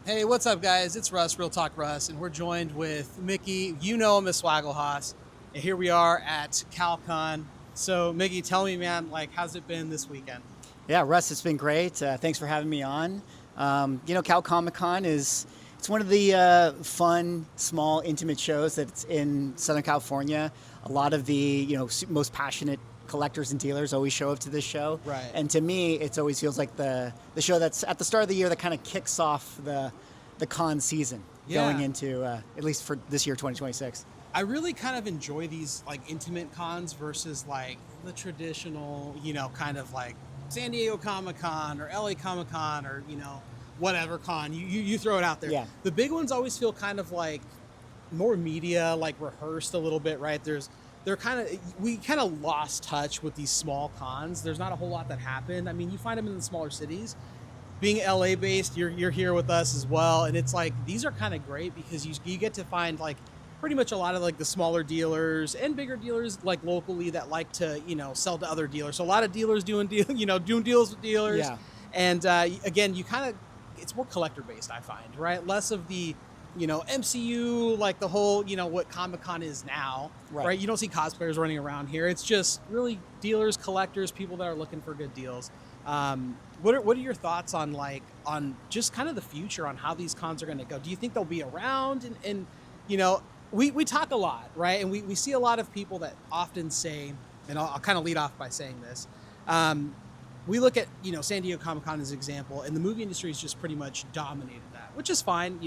Hey, what's up, guys? It's Russ, Real Talk Russ, and we're joined with Mickey. You know him as Swagglehaus, and here we are at CalCon. So, Mickey, tell me, man, how's it been this weekend? Yeah, Russ, it's been great. Thanks for having me on. Cal Comic Con it's one of the fun, small, intimate shows that's in Southern California. A lot of the most passionate collectors and dealers always show up to this show. Right. And to me, it always feels like the show that's at the start of the year that kind of kicks off the con season Yeah. going into at least for this year, 2026. I really kind of enjoy these intimate cons versus the traditional, San Diego Comic Con or LA Comic Con or whatever con you throw it out there. Yeah. The big ones always feel kind of more media, rehearsed a little bit, right? We kind of lost touch with these small cons. There's not a whole lot that happened. I mean, you find them in the smaller cities. Being LA based, you're here with us as well, and it's these are kind of great because you get to find pretty much a lot of the smaller dealers and bigger dealers locally that like to sell to other dealers. So a lot of dealers doing doing deals with dealers. Yeah. And again, it's more collector based, I find, right? Less of the MCU, the whole what Comic-Con is now, right? You don't see cosplayers running around here. It's just really dealers, collectors, people that are looking for good deals. What are your thoughts on just kind of the future on how these cons are going to go? Do you think they'll be around? And we talk a lot, right? And we see a lot of people that often say, and I'll kind of lead off by saying this. We look at San Diego Comic-Con as an example, and the movie industry has just pretty much dominated that, which is fine.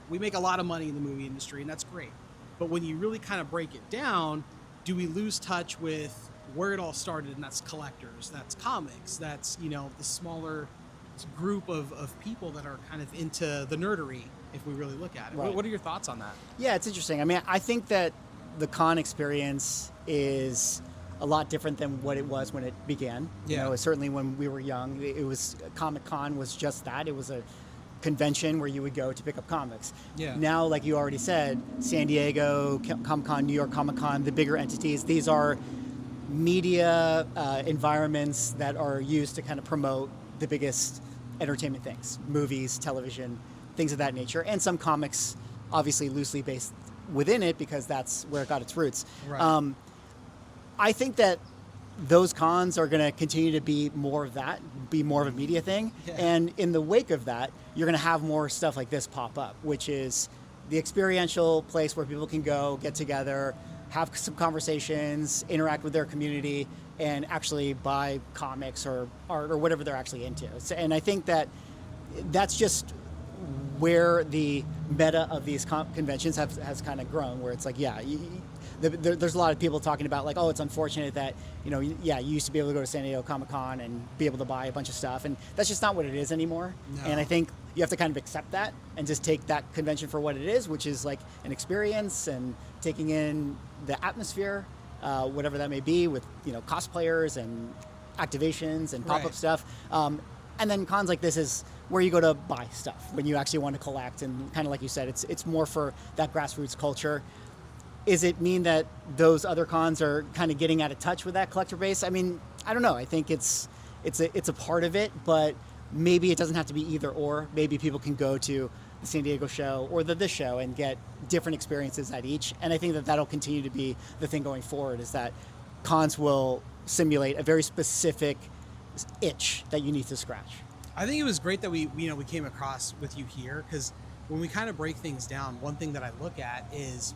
We make a lot of money in the movie industry, and that's great. But when you really kind of break it down, do we lose touch with where it all started? And that's collectors, that's comics, that's the smaller group of people that are kind of into the nerdery, if we really look at it. Right. What are your thoughts on that? Yeah, it's interesting. I mean, I think that the con experience is a lot different than what it was when it began. Yeah. Certainly when we were young, it was Comic Con was just that. It was a convention where you would go to pick up comics. Yeah. Now, like you already said, San Diego Comic Con, New York Comic Con, the bigger entities, these are media environments that are used to kind of promote the biggest entertainment things, movies, television, things of that nature, and some comics obviously loosely based within it because that's where it got its roots. Right. I think that those cons are going to continue to be more of that, be more of a media thing. Yeah. And in the wake of that, you're going to have more stuff like this pop up, which is the experiential place where people can go, get together, have some conversations, interact with their community, and actually buy comics or art or whatever they're actually into. And I think that that's just where the meta of these conventions has kind of grown, where it's there's a lot of people talking about oh, it's unfortunate that you used to be able to go to San Diego Comic Con and be able to buy a bunch of stuff, and that's just not what it is anymore. No. And I think you have to kind of accept that and just take that convention for what it is, which is an experience and taking in the atmosphere, whatever that may be, with cosplayers and activations and pop-up Right. stuff. And then cons like this is where you go to buy stuff when you actually want to collect, and kind of like you said, it's more for that grassroots culture. Is it mean that those other cons are kind of getting out of touch with that collector base? I mean, I don't know. I think it's a part of it, but maybe it doesn't have to be either or. Maybe people can go to the San Diego show or this show and get different experiences at each. And I think that that'll continue to be the thing going forward, is that cons will simulate a very specific itch that you need to scratch. I think it was great that we came across with you here, because when we kind of break things down, one thing that I look at is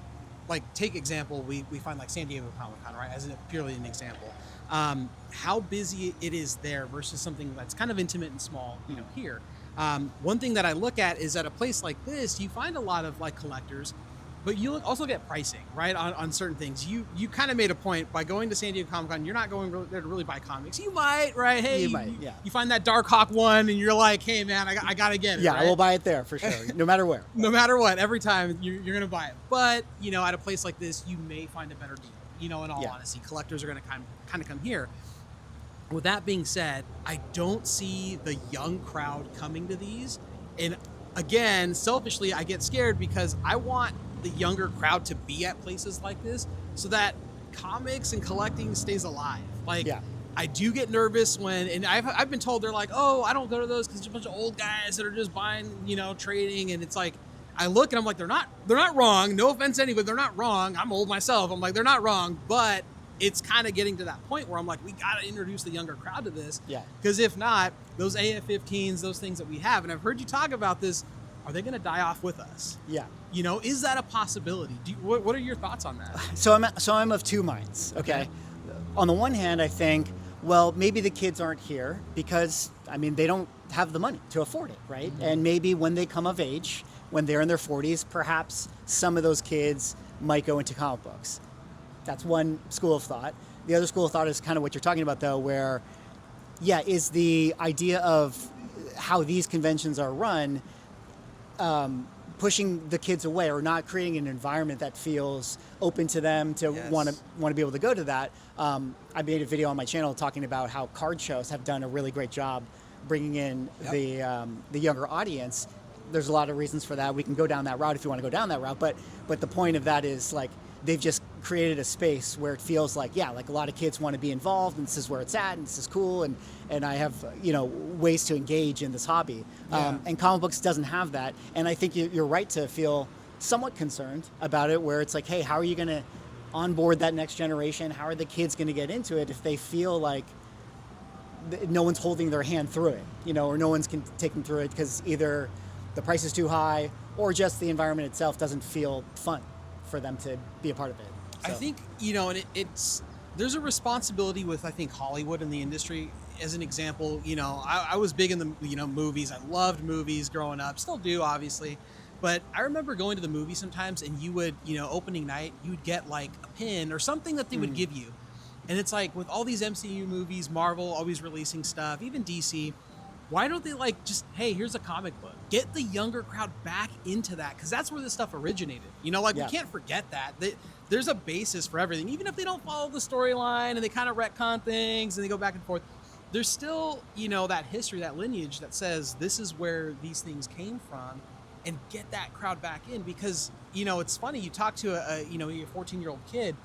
take example, we find San Diego Comic Con, right, as purely an example, how busy it is there versus something that's kind of intimate and small, here. One thing that I look at is at a place like this, you find a lot of collectors, but you also get pricing, right, on certain things. You kind of made a point by going to San Diego Comic Con. You're not going there to really buy comics. You might, right? Hey, You might, yeah. You find that Dark Hawk one, and you're like, hey, man, I got to get it. Yeah, right? I will buy it there for sure, no matter where. No matter what, every time you're going to buy it. But, at a place like this, you may find a better deal, in all Yeah. honesty. Collectors are going to kind of come here. With that being said, I don't see the young crowd coming to these. And again, selfishly, I get scared because I want the younger crowd to be at places like this so that comics and collecting stays alive. Yeah. I do get nervous and I've been told they're like, oh, I don't go to those because there's a bunch of old guys that are just buying, trading. And it's like, I look and I'm like, they're not wrong. No offense to anybody, they're not wrong. I'm old myself. I'm like, they're not wrong, but it's kind of getting to that point where I'm like, we got to introduce the younger crowd to this. Yeah. Because if not, those AF-15s, those things that we have, and I've heard you talk about this, are they going to die off with us? Yeah. Is that a possibility? What are your thoughts on that? So I'm of two minds. Okay. On the one hand, I think, well, maybe the kids aren't here because, they don't have the money to afford it, right? Mm-hmm. And maybe when they come of age, when they're in their 40s, perhaps some of those kids might go into comic books. That's one school of thought. The other school of thought is kind of what you're talking about, though, where, is the idea of how these conventions are run pushing the kids away or not creating an environment that feels open to them to want to be able to go to that. I made a video on my channel talking about how card shows have done a really great job bringing in the younger audience. There's a lot of reasons for that. We can go down that route if you want to go down that route. But the point of that is like they've just created a space where it feels like a lot of kids want to be involved and this is where it's at and this is cool and I have ways to engage in this hobby. And comic books doesn't have that. And I think you're right to feel somewhat concerned about it, where it's like, hey, how are you going to onboard that next generation? How are the kids going to get into it if they feel like no one's holding their hand through it, or no one's can take them through it because either the price is too high or just the environment itself doesn't feel fun for them to be a part of it. So. I think, and it's there's a responsibility with, I think, Hollywood and the industry. As an example, I was big in the, movies. I loved movies growing up, still do, obviously. But I remember going to the movie sometimes and you would, opening night, you would get like a pin or something that they would give you. And it's like with all these MCU movies, Marvel always releasing stuff, even DC, why don't they just, hey, here's a comic book. Get the younger crowd back into that, because that's where this stuff originated. We can't forget that. There's a basis for everything. Even if they don't follow the storyline and they kind of retcon things and they go back and forth, there's still, that history, that lineage that says this is where these things came from, and get that crowd back in. Because, it's funny, you talk to a 14-year-old kid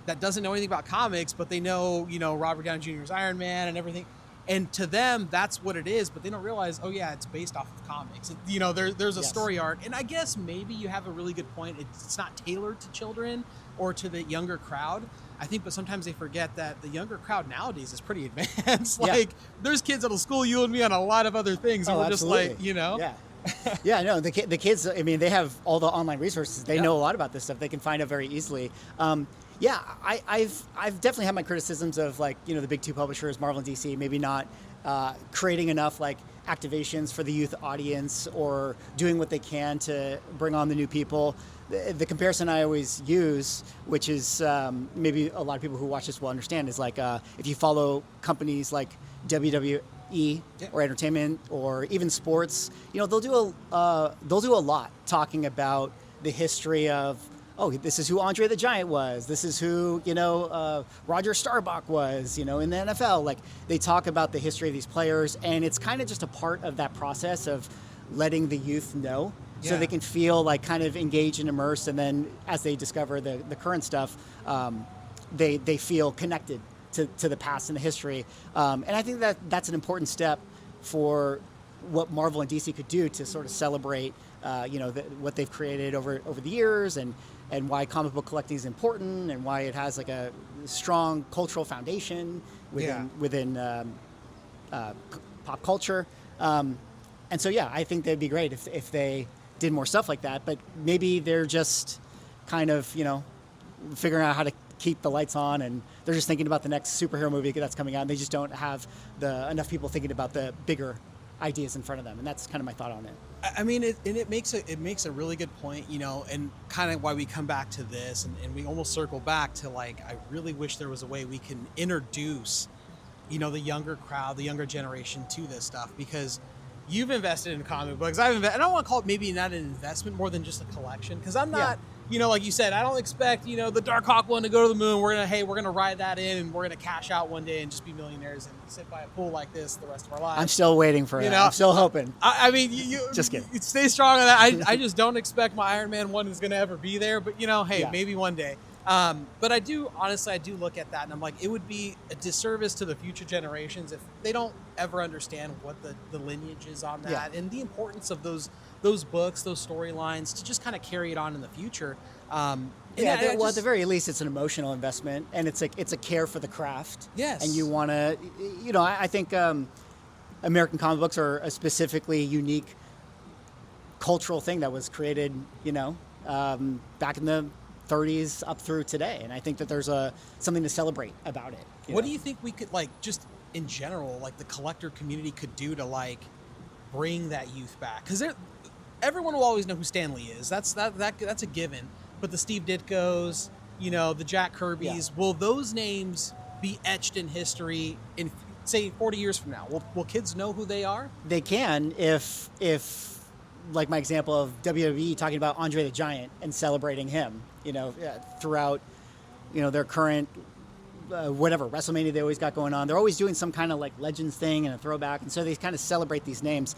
that doesn't know anything about comics, but they know, Robert Downey Jr.'s Iron Man and everything. And to them, that's what it is, but they don't realize, it's based off of comics. There's a story arc. And I guess maybe you have a really good point. It's not tailored to children or to the younger crowd, I think, but sometimes they forget that the younger crowd nowadays is pretty advanced. There's kids that'll school you and me on a lot of other things. And we're absolutely. just Yeah. No, the kids, they have all the online resources. They know a lot about this stuff. They can find it very easily. I've definitely had my criticisms of the big two publishers, Marvel and DC, maybe not creating enough activations for the youth audience or doing what they can to bring on the new people. The comparison I always use, which is maybe a lot of people who watch this will understand, is if you follow companies like WWE or entertainment or even sports, they'll do a lot talking about the history of, this is who Andre the Giant was. This is who, Roger Staubach was, in the NFL. They talk about the history of these players, and it's kind of just a part of that process of letting the youth know so they can feel kind of engaged and immersed. And then as they discover the current stuff, they feel connected to the past and the history. And I think that's an important step for what Marvel and DC could do to sort of celebrate, what they've created over the years and why comic book collecting is important and why it has a strong cultural foundation within pop culture. And so, I think that'd be great if they did more stuff like that, but maybe they're just kind of, figuring out how to keep the lights on and they're just thinking about the next superhero movie that's coming out and they just don't have enough people thinking about the bigger ideas in front of them. And that's kind of my thought on it. It makes a really good point, and kind of why we come back to this and we almost circle back to I really wish there was a way we can introduce, the younger crowd, the younger generation to this stuff, because you've invested in comic books. I don't want to call it maybe not an investment more than just a collection, because I'm not, like you said, I don't expect, the Darkhawk one to go to the moon. We're going to ride that in and we're going to cash out one day and just be millionaires and sit by a pool like this the rest of our lives. I'm still waiting for it. I'm still hoping. You just kidding. You stay strong on that. I just don't expect my Iron Man 1 is going to ever be there, but maybe one day. But I do look at that and I'm like, it would be a disservice to the future generations if they don't ever understand what the lineage is on that and the importance of those books, those storylines to just kind of carry it on in the future. Well, at the very least, it's an emotional investment, and it's a care for the craft. Yes. And you want to, I think American comic books are a specifically unique cultural thing that was created, back in the 30s up through today, and I think that there's something to celebrate about it. What do you think we could, like, just in general, like the collector community could do to like bring that youth back? Because everyone will always know who Stan Lee is. That's a given. But the Steve Ditkos, the Jack Kirbys, will those names be etched in history in, say, 40 years from now? Will kids know who they are? They can if like my example of WWE talking about Andre the Giant and celebrating him, throughout, their current whatever WrestleMania they always got going on. They're always doing some kind of like Legends thing and a throwback, and so they kind of celebrate these names.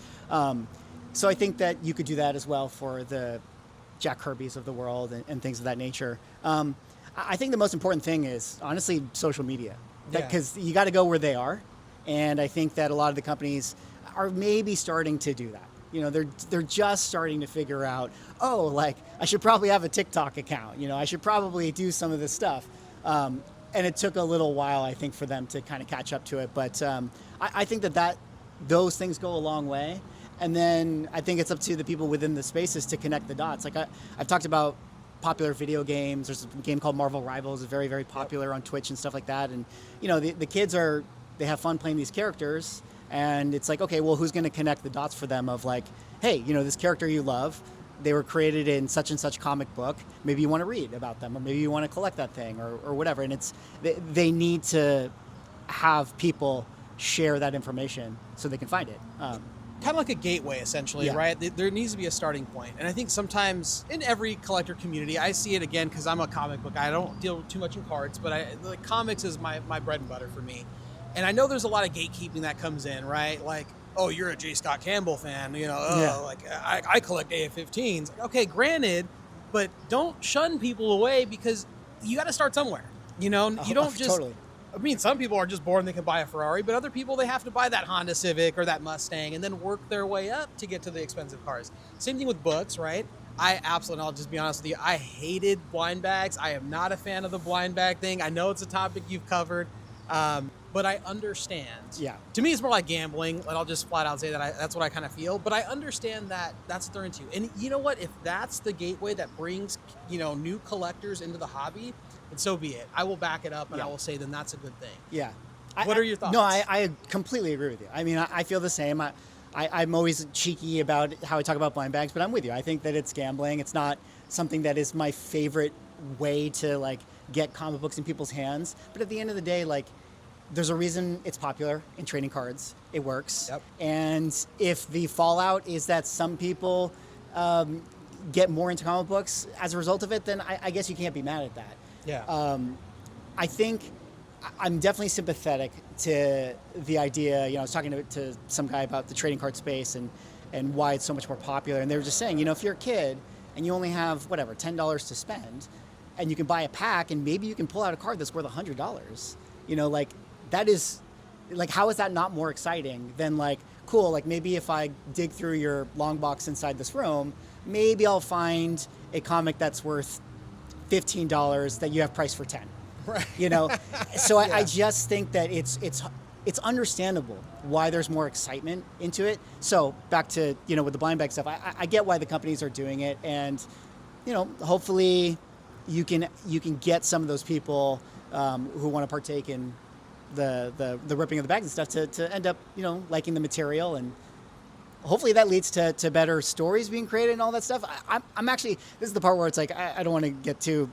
So I think that you could do that as well for the Jack Kirbys of the world and things of that nature. I think the most important thing is honestly social media, because you got to go where they are, and I think that a lot of the companies are maybe starting to do that. They're just starting to figure out, like I should probably have a TikTok account. I should probably do some of this stuff. And it took a little while, I think, for them to kind of catch up to it. But I think that those things go a long way. And then I think it's up to the people within the spaces to connect the dots. Like I've talked about popular video games. There's a game called Marvel Rivals. It's very, very popular on Twitch and stuff like that. And, the kids they have fun playing these characters. And it's like, okay, well, who's going to connect the dots for them of like, hey, this character you love, they were created in such and such comic book. Maybe you want to read about them, or maybe you want to collect that thing or whatever. And they need to have people share that information so they can find it. Kind of like a gateway, essentially, right? There needs to be a starting point. And I think sometimes in every collector community, I see it again because I'm a comic book guy. I don't deal too much in cards, but comics is my bread and butter for me. And I know there's a lot of gatekeeping that comes in, right? Like, oh, you're a J. Scott Campbell fan, like I collect AF-15s. Okay, granted, but don't shun people away because you got to start somewhere. You don't just. Totally. I mean, some people are just born they can buy a Ferrari, but other people, they have to buy that Honda Civic or that Mustang and then work their way up to get to the expensive cars. Same thing with books, right? I'll just be honest with you, I hated blind bags. I am not a fan of the blind bag thing. I know it's a topic you've covered. But I understand. Yeah. To me, it's more like gambling, and I'll just flat out say that that's what I kind of feel. But I understand that that's what they're into. And you know what? If that's the gateway that brings, new collectors into the hobby, then so be it. I will back it up, and I will say then that's a good thing. Yeah. What are your thoughts? No, I completely agree with you. I mean, I feel the same. I'm always cheeky about how I talk about blind bags, but I'm with you. I think that it's gambling. It's not something that is my favorite way to, like, get comic books in people's hands. But at the end of the day, like, there's a reason it's popular in trading cards. It works. Yep. And if the fallout is that some people get more into comic books as a result of it, then I guess you can't be mad at that. Yeah. I think I'm definitely sympathetic to the idea. I was talking to some guy about the trading card space and why it's so much more popular. And they were just saying, if you're a kid and you only have, whatever, $10 to spend, and you can buy a pack and maybe you can pull out a card that's worth $100, like, that is, like, how is that not more exciting than, like, cool, like, maybe if I dig through your long box inside this room, maybe I'll find a comic that's worth $15 that you have priced for 10. Right. So I just think that it's understandable why there's more excitement into it. So back to, with the blind bag stuff, I get why the companies are doing it, and, hopefully you can get some of those people who want to partake in the ripping of the bags and stuff to end up, liking the material, and hopefully that leads to better stories being created and all that stuff. I'm actually, this is the part where it's like, I don't want to get too,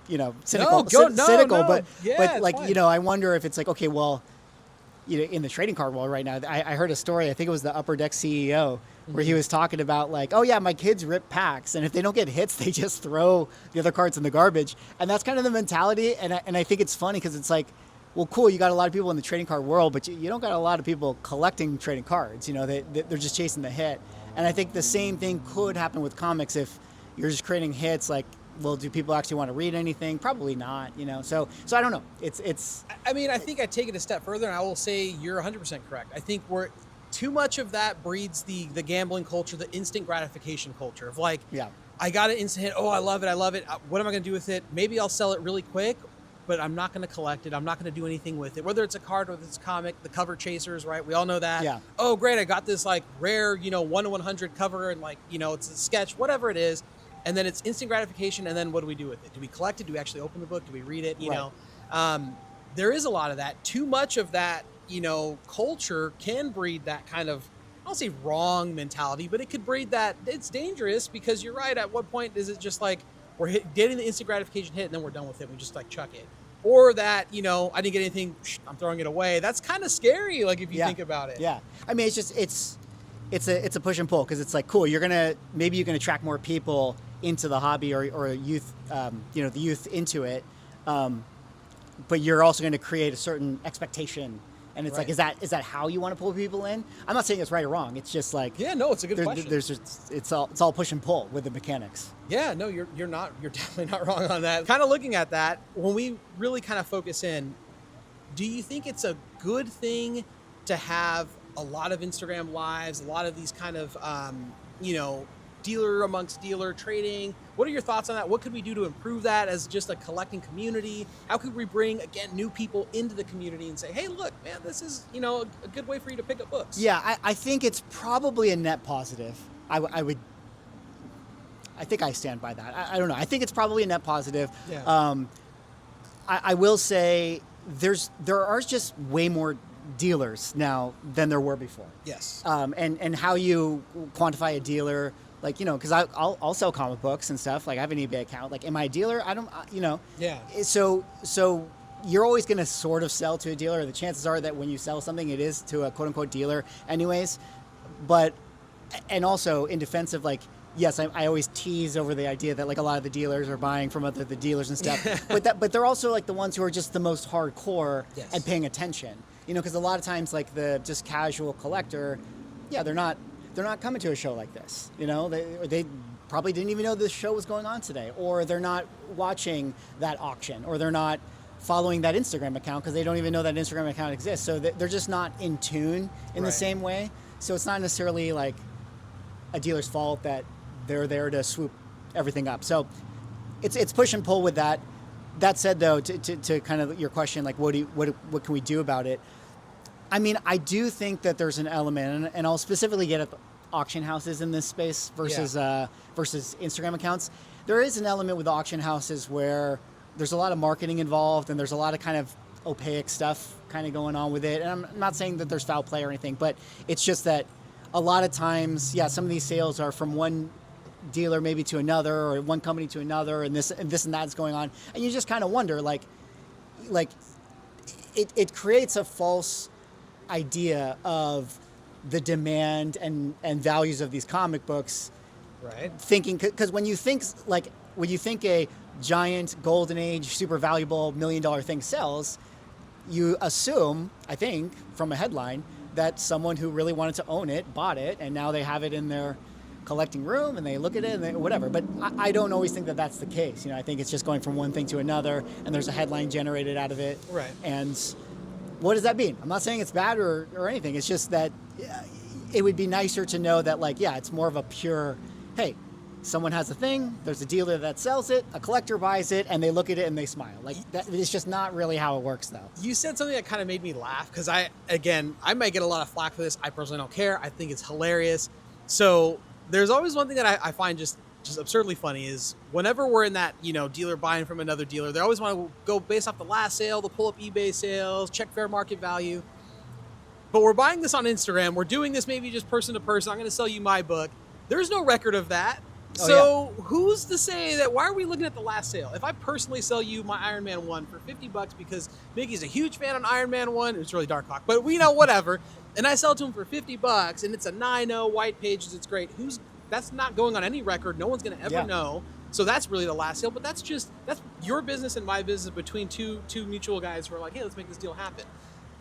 cynical, but like, fine. I wonder if it's like, okay, well, in the trading card world right now, I heard a story, I think it was the Upper Deck CEO, where he was talking about, like, oh yeah, my kids rip packs, and if they don't get hits, they just throw the other cards in the garbage. And that's kind of the mentality. And I think it's funny because it's like, well, cool, you got a lot of people in the trading card world, but you don't got a lot of people collecting trading cards. They're just chasing the hit. And I think the same thing could happen with comics if you're just creating hits. Like, well, do people actually want to read anything? Probably not, So I don't know. It's. I mean, I think I take it a step further, and I will say you're 100% correct. I think we're too much of that breeds the gambling culture, the instant gratification culture of like, yeah. I got an instant hit. Oh, I love it. What am I going to do with it? Maybe I'll sell it really quick, but I'm not going to collect it. I'm not going to do anything with it. Whether it's a card, whether it's a comic, the cover chasers, right? We all know that. Yeah. Oh, great. I got this like rare, 1 in 100 cover and like, it's a sketch, whatever it is. And then it's instant gratification. And then what do we do with it? Do we collect it? Do we actually open the book? Do we read it? There is a lot of that. Too much of that, culture can breed that kind of, I don't say wrong mentality, but it could breed that. It's dangerous because you're right. At what point is it just like we're getting the instant gratification hit and then we're done with it? We just like chuck it. Or that, I didn't get anything, I'm throwing it away. That's kind of scary, like if you think about it. Yeah. I mean, it's a push and pull because it's like, cool, maybe you can attract more people into the hobby or youth, the youth into it. But you're also going to create a certain expectation. And it's like, is that how you want to pull people in? I'm not saying it's right or wrong. It's just like, yeah, no, it's a good question. It's all push and pull with the mechanics. Yeah, no, you're definitely not wrong on that. Kind of looking at that, when we really kind of focus in, do you think it's a good thing to have a lot of Instagram lives, a lot of these kind of, dealer amongst dealer trading? What are your thoughts on that? What could we do to improve that as just a collecting community? How could we bring, again, new people into the community and say, hey, look, man, this is, a good way for you to pick up books? Yeah, I think it's probably a net positive. I think I stand by that. I don't know. I think it's probably a net positive. Yeah. I will say there are just way more dealers now than there were before. Yes. And how you quantify a dealer, like, because I'll sell comic books and stuff. Like, I have an eBay account. Like, am I a dealer? I don't, Yeah. So you're always going to sort of sell to a dealer. The chances are that when you sell something, it is to a quote unquote dealer anyways. But, and also in defense of like, yes, I always tease over the idea that like a lot of the dealers are buying from the dealers and stuff. but they're also like the ones who are just the most hardcore and paying attention. Because a lot of times like the just casual collector, yeah, they're not coming to a show like this. They probably didn't even know this show was going on today, or they're not watching that auction, or they're not following that Instagram account because they don't even know that Instagram account exists. So they're just not in tune in the same way. So it's not necessarily like a dealer's fault that they're there to swoop everything up. So it's push and pull with that. That said, though, to kind of your question, like what can we do about it? I mean, I do think that there's an element, and I'll specifically get at the auction houses in this space versus Instagram accounts. There is an element with the auction houses where there's a lot of marketing involved, and there's a lot of kind of opaque stuff kind of going on with it. And I'm not saying that there's foul play or anything, but it's just that a lot of times, some of these sales are from one dealer maybe to another, or one company to another, and this and that's going on, and you just kind of wonder, like it creates a false idea of the demand and values of these comic books, right? Thinking, because when you think a giant golden age super valuable $1 million thing sells, you assume, I think, from a headline, that someone who really wanted to own it bought it, and now they have it in their collecting room and they look at it and whatever. But I don't always think that that's the case. I think it's just going from one thing to another, and there's a headline generated out of it. Right. And what does that mean? I'm not saying it's bad or anything. It's just that it would be nicer to know that, like, it's more of a pure, hey, someone has a thing, there's a dealer that sells it, a collector buys it, and they look at it and they smile. Like, that, it's just not really how it works, though. You said something that kind of made me laugh, because I might get a lot of flack for this. I personally don't care. I think it's hilarious. So there's always one thing that I find just absurdly funny is whenever we're in that, dealer buying from another dealer, they always want to go based off the last sale. They'll pull up eBay sales, check fair market value. But we're buying this on Instagram. We're doing this maybe just person to person. I'm going to sell you my book. There's no record of that. Who's to say that? Why are we looking at the last sale? If I personally sell you my Iron Man 1 for $50 because Mickey's a huge fan on Iron Man 1, it's really Dark Hawk, but whatever, and I sell it to him for $50 and it's a 9.0 white pages, it's great. That's not going on any record. No one's going to ever know. So that's really the last sale, but that's your business and my business between two mutual guys who are like, hey, let's make this deal happen.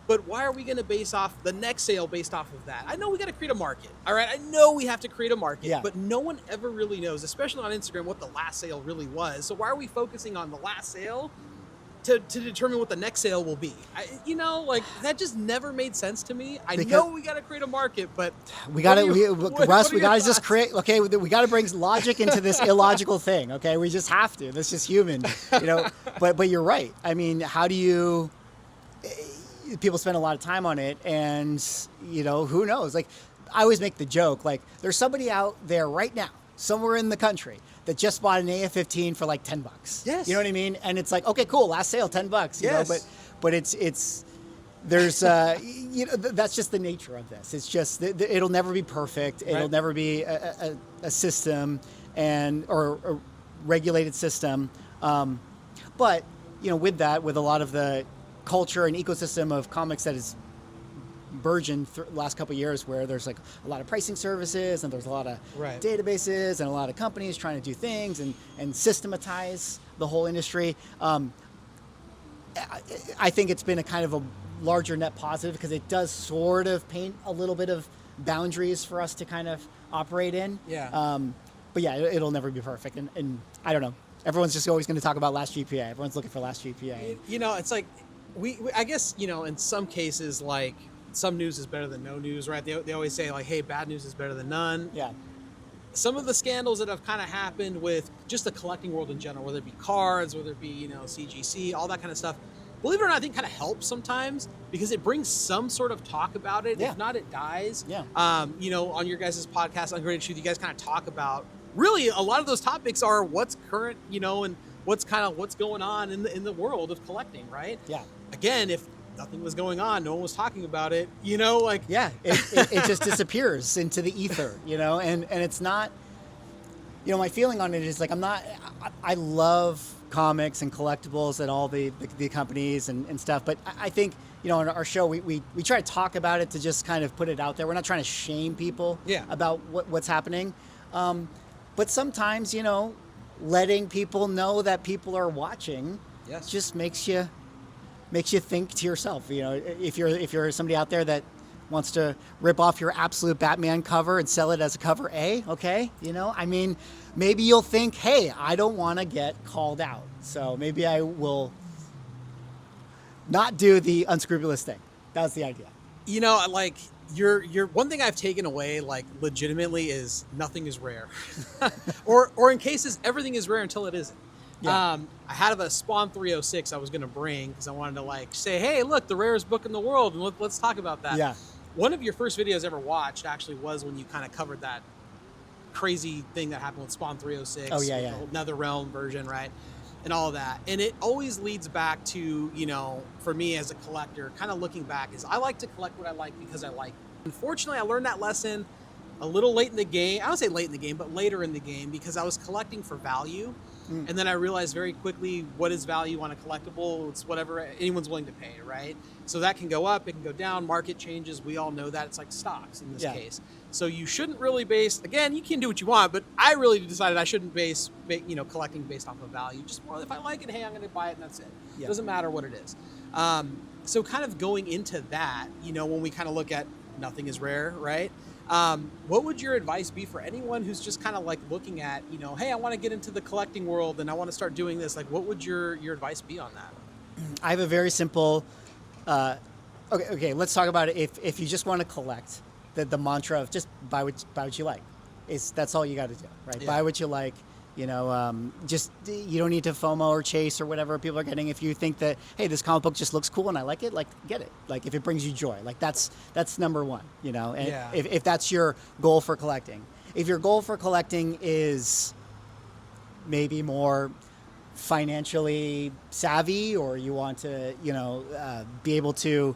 but why are we going to base off the next sale based off of that? I know we got to create a market. All right. I know we have to create a market, but no one ever really knows, especially on Instagram, what the last sale really was. So why are we focusing on the last sale to determine what the next sale will be? That just never made sense to me. I know we got to create a market, but Russ, we got to just create. Okay, we got to bring logic into this illogical thing. Okay, we just have to. That's just human, But you're right. I mean, how do you? People spend a lot of time on it, and who knows? Like, I always make the joke, like, there's somebody out there right now, somewhere in the country, that just bought an AF-15 for like $10. Yes. You know what I mean? And it's like, okay, cool, last sale, $10. You know, but it's there's that's just the nature of this. It's just it'll never be perfect. Right. It'll never be a system or a regulated system. But with a lot of the culture and ecosystem of comics that is burgeoned the last couple of years, where there's like a lot of pricing services and there's a lot of databases and a lot of companies trying to do things and systematize the whole industry. I think it's been a kind of a larger net positive, because it does sort of paint a little bit of boundaries for us to kind of operate in. But yeah, it'll never be perfect. And I don't know. Everyone's just always going to talk about last GPA. Everyone's looking for last GPA. It's like, I guess, in some cases, like, some news is better than no news, right? They always say, like, hey, bad news is better than none. Yeah. Some of the scandals that have kind of happened with just the collecting world in general, whether it be cards, whether it be, CGC, all that kind of stuff, believe it or not, I think kind of helps sometimes, because it brings some sort of talk about it. Yeah. If not, it dies. Yeah. On your guys' podcast, Ungraded Truth, you guys kind of talk about, really, a lot of those topics are what's current, and what's going on in the world of collecting, right? Yeah. Again, if nothing was going on, no one was talking about it, Yeah, it just disappears into the ether, and it's not, my feeling on it is like, I love comics and collectibles and all the companies and stuff, but I think, on our show, we try to talk about it to just kind of put it out there. We're not trying to shame people about what's happening. But sometimes, letting people know that people are watching just makes you think to yourself. If you're somebody out there that wants to rip off your absolute Batman cover and sell it as a cover A, okay? Maybe you'll think, hey, I don't want to get called out, so maybe I will not do the unscrupulous thing. That's the idea. Your one thing I've taken away, like, legitimately, is nothing is rare. or in cases, everything is rare until it isn't. Yeah. I had a Spawn 306 I was going to bring, because I wanted to, like, say, hey, look, the rarest book in the world, and let's talk about that. Yeah. One of your first videos I ever watched actually was when you kind of covered that crazy thing that happened with Spawn 306. Oh, yeah. The NetherRealm version, right? And all of that. And it always leads back to, for me as a collector, kind of looking back, is I like to collect what I like because I like it. Unfortunately, I learned that lesson a little late in the game. I don't say late in the game, but later in the game, because I was collecting for value. And then I realized very quickly what is value on a collectible. It's whatever anyone's willing to pay, right? So that can go up, it can go down, market changes. We all know that. It's like stocks in this case. So you shouldn't really base, again, you can do what you want, but I really decided I shouldn't base collecting based off of value. Just, well, if I like it, hey, I'm going to buy it, and that's it. Yeah. It doesn't matter what it is. So kind of going into that, when we kind of look at nothing is rare, right? What would your advice be for anyone who's just kind of like looking at, hey, I want to get into the collecting world and I want to start doing this? Like, what would your advice be on that? I have a very simple, okay, let's talk about it. If you just want to collect, the mantra of just buy what you like, that's all you got to do, right? Yeah. Buy what you like. Just, you don't need to FOMO or chase or whatever people are getting. If you think that, hey, this comic book just looks cool and I like it, like, get it. Like, if it brings you joy, like, that's number one, and if that's your goal for collecting. If your goal for collecting is maybe more financially savvy, or you want to, be able to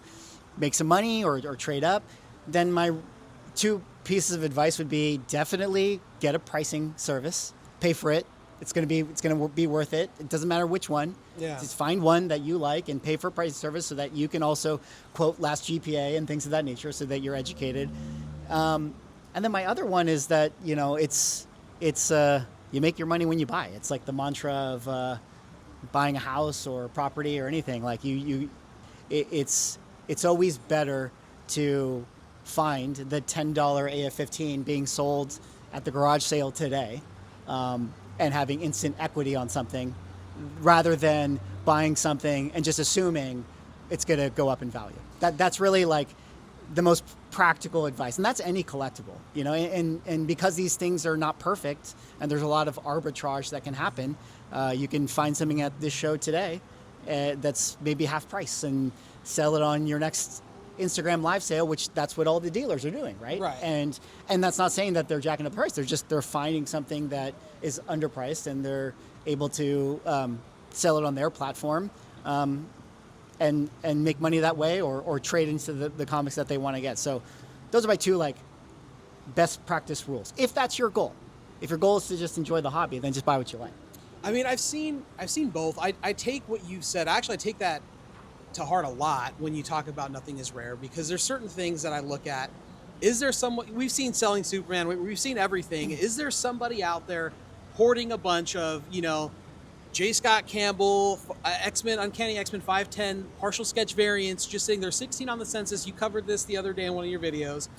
make some money or trade up, then my two pieces of advice would be definitely get a pricing service. Pay for it. It's going to be worth it. It doesn't matter which one. Yeah. Just find one that you like and pay for a price service so that you can also quote last GPA and things of that nature, so that you're educated. And then my other one is that, it's you make your money when you buy. It's like the mantra of buying a house or property or anything. Like it's it's always better to find the $10 AF-15 being sold at the garage sale today, and having instant equity on something, rather than buying something and just assuming it's going to go up in value. That's really like the most practical advice, and that's any collectible, you know. And because these things are not perfect, and there's a lot of arbitrage that can happen, you can find something at this show today that's maybe half price and sell it on your next Instagram live sale, which that's what all the dealers are doing, right? Right. And that's not saying that they're jacking up the price. They're finding something that is underpriced, and they're able to sell it on their platform, and make money that way, or trade into the comics that they want to get. So those are my two like best practice rules. If that's your goal, if your goal is to just enjoy the hobby, then just buy what you like. I mean, I've seen both. I take what you said. Actually, I take that to heart a lot when you talk about nothing is rare, because there's certain things that I look at. Is there someone, we've seen selling Superman, we've seen everything. Is there somebody out there hoarding a bunch of, you know, J. Scott Campbell, X-Men, Uncanny X-Men 510 partial sketch variants, just saying there's 16 on the census? You covered this the other day in one of your videos.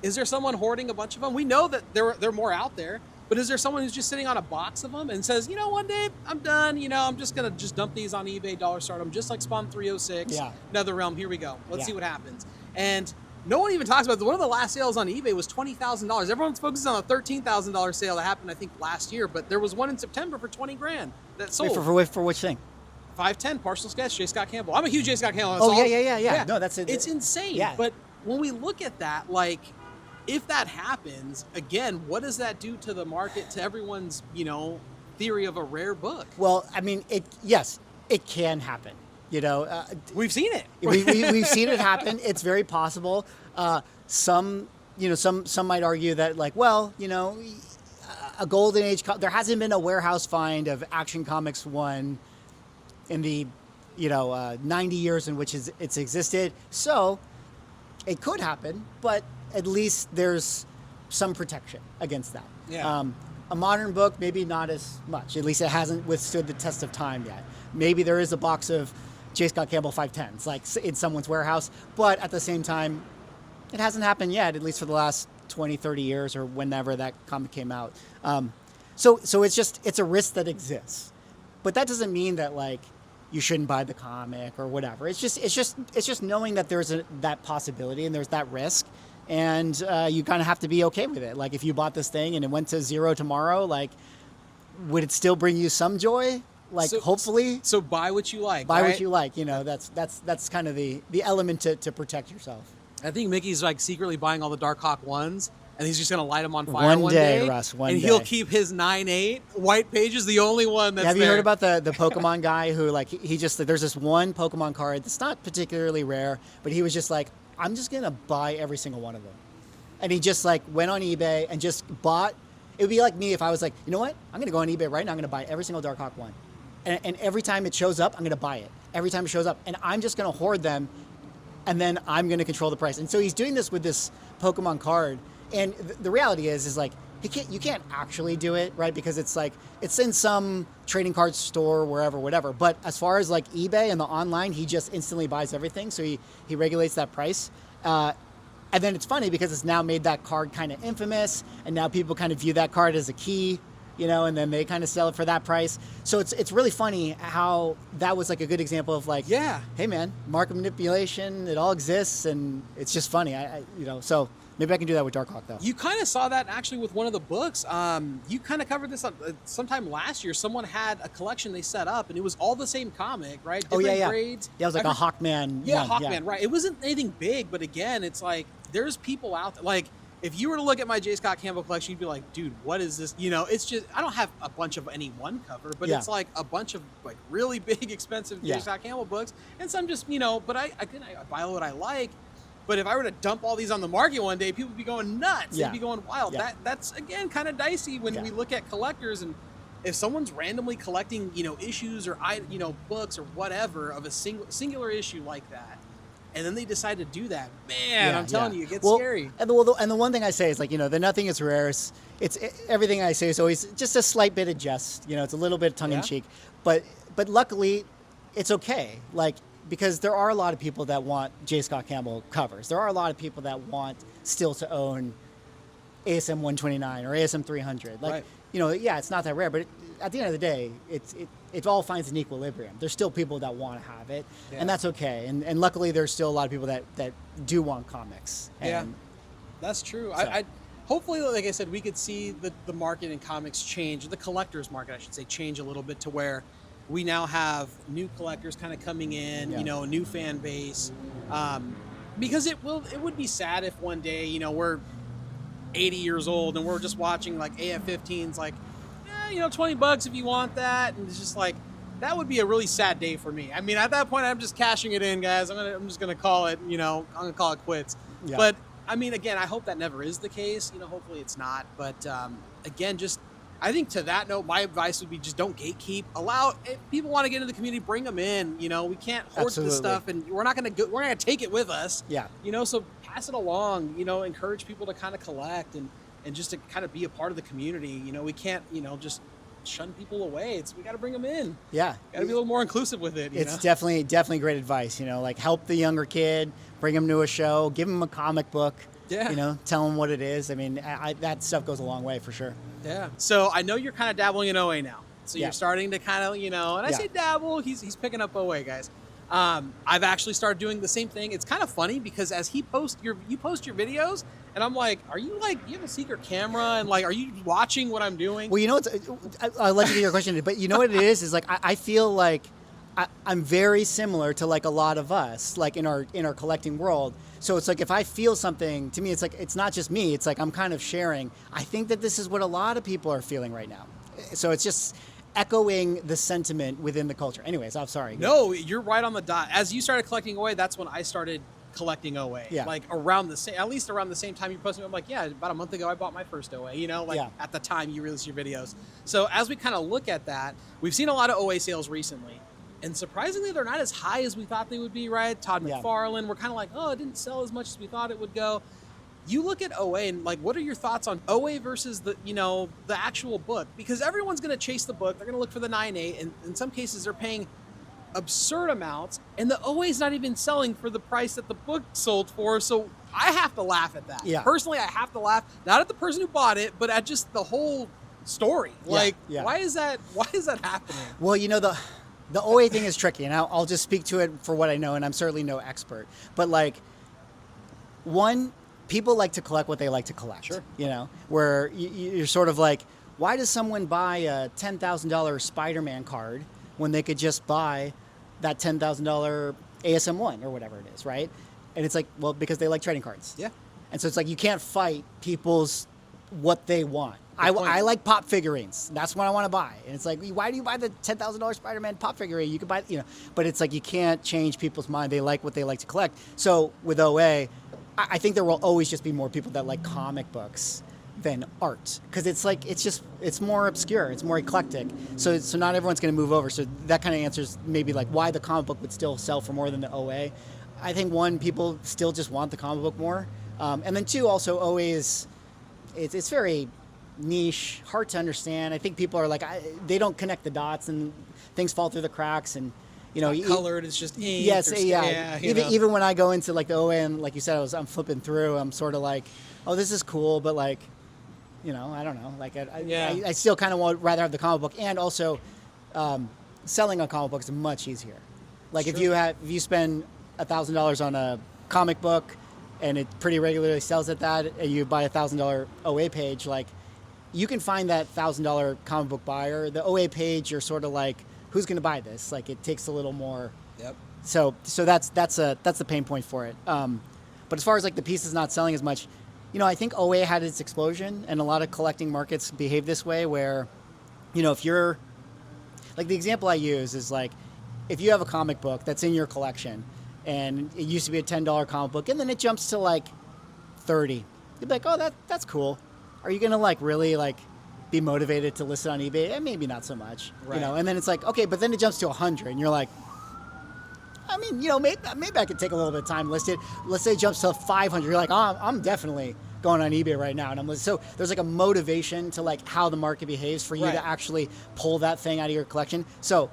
Is there someone hoarding a bunch of them? We know that they're more out there, but is there someone who's just sitting on a box of them and says, you know, one day I'm done, you know, I'm just going to just dump these on eBay, dollar start them, just like Spawn 306, Nether Realm, here we go. Let's see what happens. And no one even talks about it. One of the last sales on eBay was $20,000. Everyone's focused on a $13,000 sale that happened, I think, last year, but there was one in September for $20,000 that sold. Wait, for which thing? 510 partial sketch, J. Scott Campbell. I'm a huge J. Scott Campbell. Oh, yeah. No, that's it. It's insane. Yeah. But when we look at that, like, if that happens, again, what does that do to the market, to everyone's, you know, theory of a rare book? Well, I mean, yes, it can happen. You know, we've seen it. We've seen it happen. It's very possible. Some might argue that, like, well, you know, a golden age. There hasn't been a warehouse find of Action Comics 1 in the, 90 years in which it's existed. So it could happen, but at least there's some protection against that. Yeah. A modern book, maybe not as much. At least it hasn't withstood the test of time yet. Maybe there is a box of J. Scott Campbell 510s, like in someone's warehouse, but at the same time, it hasn't happened yet, at least for the last 20, 30 years or whenever that comic came out. So it's a risk that exists. But that doesn't mean that, like, you shouldn't buy the comic or whatever. It's just knowing that there's that possibility and there's that risk. And you kind of have to be okay with it. Like, if you bought this thing and it went to zero tomorrow, like, would it still bring you some joy? Like, hopefully. So buy what you like. Buy right? what you like. You know, that's kind of the element to protect yourself. I think Mickey's like secretly buying all the Darkhawk ones, and he's just gonna light them on fire one day, Russ. And he'll keep his 9/8 white pages, the only one that's Have you there. heard about the Pokemon guy who, like, he just, there's this one Pokemon card that's not particularly rare, but he was just like, I'm just gonna buy every single one of them. And he just, like, went on eBay and just bought. It would be like me if I was like, you know what? I'm gonna go on eBay right now. I'm gonna buy every single Darkhawk one, and every time it shows up, I'm gonna buy it. Every time it shows up, and I'm just gonna hoard them, and then I'm gonna control the price. And so he's doing this with this Pokemon card. And the reality is like, you can't actually do it, right? Because it's like, it's in some trading card store, wherever, whatever. But as far as like eBay and the online, he just instantly buys everything. So he regulates that price. And then it's funny because it's now made that card kind of infamous. And now people kind of view that card as a key, and then they kind of sell it for that price. So it's really funny how that was like a good example of like, yeah, hey man, market manipulation, it all exists. And it's just funny. So maybe I can do that with Darkhawk, though. You kind of saw that actually with one of the books. You kind of covered this sometime last year. Someone had a collection they set up, and it was all the same comic, right? Different grades. Yeah, it was like a Hawkman. Yeah, Hawkman, right. It wasn't anything big, but again, it's like there's people out there. Like, if you were to look at my J. Scott Campbell collection, you'd be like, dude, what is this? It's just, I don't have a bunch of any one cover, but it's like a bunch of like really big, expensive J. Scott Campbell books, and some just, but I buy what I like. But if I were to dump all these on the market one day, people would be going nuts. They'd be going wild. Yeah. That's again kind of dicey when we look at collectors, and if someone's randomly collecting, issues or books or whatever of a singular issue like that, and then they decide to do that, man, I'm telling you, it gets scary. And the one thing I say is, like, the nothing is rare. Everything I say is always just a slight bit of jest. It's a little bit tongue in cheek, but luckily, it's okay. Like, because there are a lot of people that want J. Scott Campbell covers. There are a lot of people that want still to own ASM 129 or ASM 300. Like, Right. Yeah, it's not that rare, but at the end of the day, it all finds an equilibrium. There's still people that want to have it, and that's okay. And luckily, there's still a lot of people that do want comics. And that's true. So. I hopefully, like I said, we could see the market in comics change, the collector's market, I should say, change a little bit to where we now have new collectors kind of coming in, a new fan base. Because it would be sad if one day, we're 80 years old and we're just watching like AF-15s, like, $20 if you want that, and it's just like, that would be a really sad day for me. I mean, at that point, I'm just cashing it in, guys. I'm just gonna call it, I'm gonna call it quits. Yeah. But I mean, again, I hope that never is the case. Hopefully it's not. But again, I think to that note, my advice would be just don't gatekeep. If people want to get into the community, bring them in. We can't hoard this stuff, and we're not gonna take it with us. Yeah. So pass it along. Encourage people to kind of collect and just to kind of be a part of the community. We can't just shun people away. We got to bring them in. Yeah. Got to be a little more inclusive with it. It's definitely great advice. Like help the younger kid, bring him to a show, give him a comic book. Yeah. Tell him what it is. I mean, that stuff goes a long way for sure. Yeah. So I know you're kind of dabbling in OA now. So you're starting to kind of, and I say dabble, he's picking up OA, guys. I've actually started doing the same thing. It's kind of funny because as you post your videos, and I'm like, do you have a secret camera? And like, are you watching what I'm doing? Well, I'll let you get your question, but you know what it is like, I feel like I'm very similar to like a lot of us, like in our collecting world. So it's like, if I feel something, to me, it's like, it's not just me. It's like, I'm kind of sharing. I think that this is what a lot of people are feeling right now. So it's just echoing the sentiment within the culture. Anyways, I'm sorry. No, you're right on the dot. As you started collecting OA, that's when I started collecting OA. Yeah. Like at least around the same time you posted. I'm like, yeah, about a month ago I bought my first OA. At the time you released your videos. So as we kind of look at that, we've seen a lot of OA sales recently, and surprisingly they're not as high as we thought they would be. Right? Todd McFarlane. We're kind of like, oh, it didn't sell as much as we thought it would go. You look at OA and like, what are your thoughts on OA versus the actual book? Because everyone's going to chase the book. They're going to look for the 9.8, and in some cases they're paying absurd amounts, and the OA is not even selling for the price that the book sold for. So I have to laugh at that. Yeah. Personally, I have to laugh, not at the person who bought it, but at just the whole story. Why is that happening? Well, the OA thing is tricky, and I'll just speak to it for what I know, and I'm certainly no expert. But like, people like to collect what they like to collect. Sure. Where you're sort of like, why does someone buy a $10,000 Spider-Man card when they could just buy that $10,000 ASM1 or whatever it is, right? And it's like, well, because they like trading cards. Yeah. And so it's like, you can't fight people's what they want. I like pop figurines. That's what I want to buy. And it's like, why do you buy the $10,000 Spider-Man pop figurine? You could buy, but it's like, you can't change people's mind. They like what they like to collect. So with OA, I think there will always just be more people that like comic books than art, because it's more obscure, it's more eclectic. So not everyone's going to move over. So that kind of answers maybe like why the comic book would still sell for more than the OA. I think one, people still just want the comic book more, and then two, also OA it's very niche, hard to understand. I think people are like, they don't connect the dots, and things fall through the cracks, and colored, it's just ink. Yes, even when I go into like the OA, and like you said, I'm flipping through, I'm sort of like, oh, this is cool, but like, I don't know. Like, I still kind of would rather have the comic book, and also selling a comic book is much easier. Like if you spend $1,000 on a comic book, and it pretty regularly sells at that, and you buy a $1,000 OA page, like you can find that $1,000 comic book buyer. The OA page, you're sort of like, who's going to buy this? Like, it takes a little more. Yep. So that's the pain point for it. But as far as like the pieces not selling as much, I think OA had its explosion, and a lot of collecting markets behave this way, where, if you're, like, the example I use is like, if you have a comic book that's in your collection, and it used to be a $10 comic book, and then it jumps to like $30, you'd be like, oh, that's cool. Are you gonna like really like be motivated to list it on eBay? Maybe not so much, right. And then it's like, okay, but then it jumps to 100, and you're like, I mean, maybe I could take a little bit of time to list it. Let's say it jumps to 500. You're like, oh, I'm definitely going on eBay right now. And so there's like a motivation to like how the market behaves for you to actually pull that thing out of your collection. So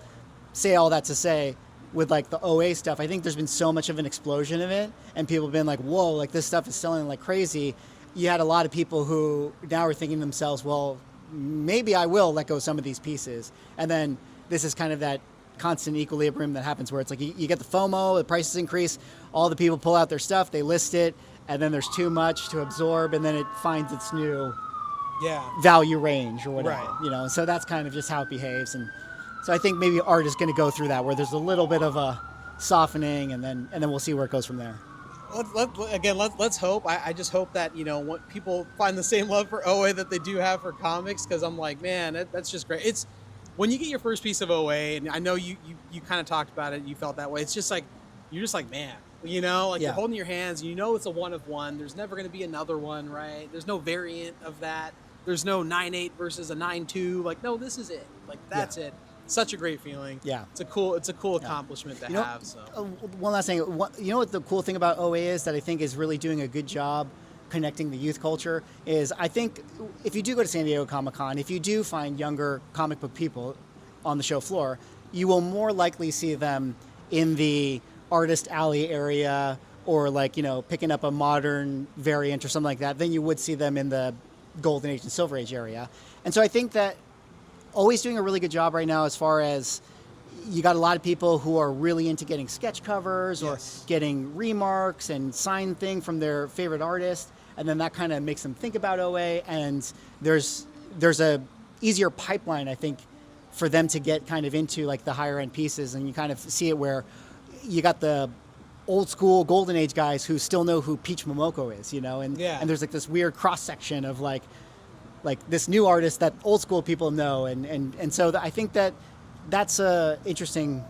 say all that to say, with like the OA stuff, I think there's been so much of an explosion of it, and people have been like, whoa, like this stuff is selling like crazy. You had a lot of people who now are thinking to themselves, well, maybe I will let go of some of these pieces. And then this is kind of that constant equilibrium that happens where it's like you get the FOMO, the prices increase, all the people pull out their stuff, they list it, and then there's too much to absorb, and then it finds its new value range or whatever. Right. You know, so that's kind of just how it behaves. And so I think maybe art is going to go through that, where there's a little bit of a softening, and then we'll see where it goes from there. Let's hope. I just hope that, you know, what people find the same love for OA that they do have for comics, because I'm like, man, that's just great. It's when you get your first piece of OA, and I know you kind of talked about it, you felt that way. It's just like, you're just like, man, you know, like you're holding your hands, you know, it's a one of one. There's never going to be another one, right? There's no variant of that. There's no 9.8 versus a 9.2. Like, no, this is it. Like, that's it. Such a great feeling. Yeah. It's a cool accomplishment to have. So one last thing. You know what the cool thing about OA is that I think is really doing a good job connecting the youth culture is, I think if you do go to San Diego Comic-Con, if you do find younger comic book people on the show floor, you will more likely see them in the artist alley area, or like, you know, picking up a modern variant or something like that, than you would see them in the Golden Age and Silver Age area. And so I think that always doing a really good job right now, as far as you got a lot of people who are really into getting sketch covers or getting remarks and signed thing from their favorite artist, and then that kind of makes them think about OA. And there's a easier pipeline, I think, for them to get kind of into like the higher end pieces. And you kind of see it where you got the old school Golden Age guys who still know who Peach Momoko is, you know, and there's like this weird cross section of like this new artist that old school people know, and so I think that's a interesting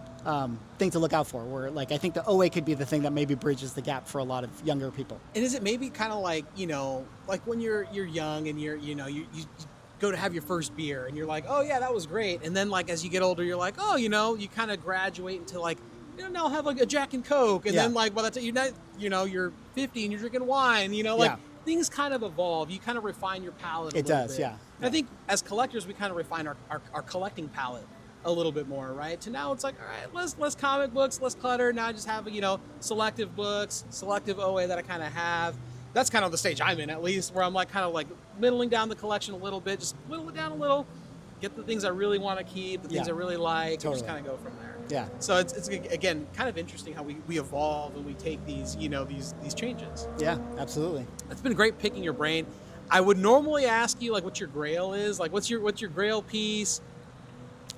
thing to look out for, where like I think the OA could be the thing that maybe bridges the gap for a lot of younger people. And is it maybe kind of like, you know, like when you're young and you go to have your first beer and you're like, oh yeah, that was great, and then like as you get older you're like, oh, you know, you kind of graduate into like, you know, now I'll have like a Jack and Coke, and then like by the time you're 50 and you're drinking wine, you know, like things kind of evolve. You kind of refine your palate a little bit. And I think as collectors we kind of refine our collecting palate a little bit more, right? To now it's like, all right, less comic books, less clutter. Now I just have, you know, selective books, selective OA that I kind of have. That's kind of the stage I'm in, at least, where I'm like kind of like middling down the collection a little bit, just whittle it down a little, get the things I really want to keep, the things I really like, and just kind of go from there. Yeah. So it's again kind of interesting how we evolve and we take these, you know, these changes. Yeah, absolutely. It's been great picking your brain. I would normally ask you like what your grail is, like what's your grail piece.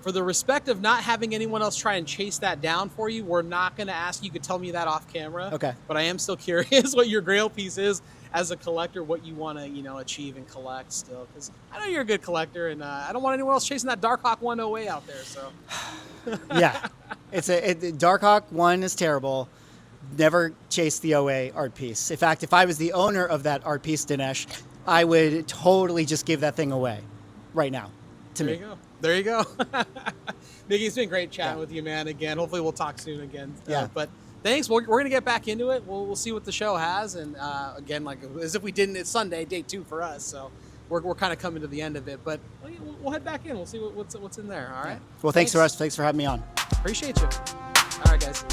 For the respect of not having anyone else try and chase that down for you, we're not going to ask you. You could tell me that off camera. Okay. But I am still curious what your grail piece is as a collector, what you want to, you know, achieve and collect still. Because I know you're a good collector, and I don't want anyone else chasing that Darkhawk 1 OA out there. So. Yeah. Darkhawk 1 is terrible. Never chase the OA art piece. In fact, if I was the owner of that art piece, Dinesh, I would totally just give that thing away right now to me. There you go. Mickey, it's been great chatting with you, man. Again, hopefully we'll talk soon again. But thanks. We're going to get back into it. We'll see what the show has. And again, like as if we didn't, it's Sunday, day 2 for us. So we're kind of coming to the end of it. But we'll head back in. We'll see what's in there. All right. Well, thanks, Russ. Thanks for having me on. Appreciate you. All right, guys.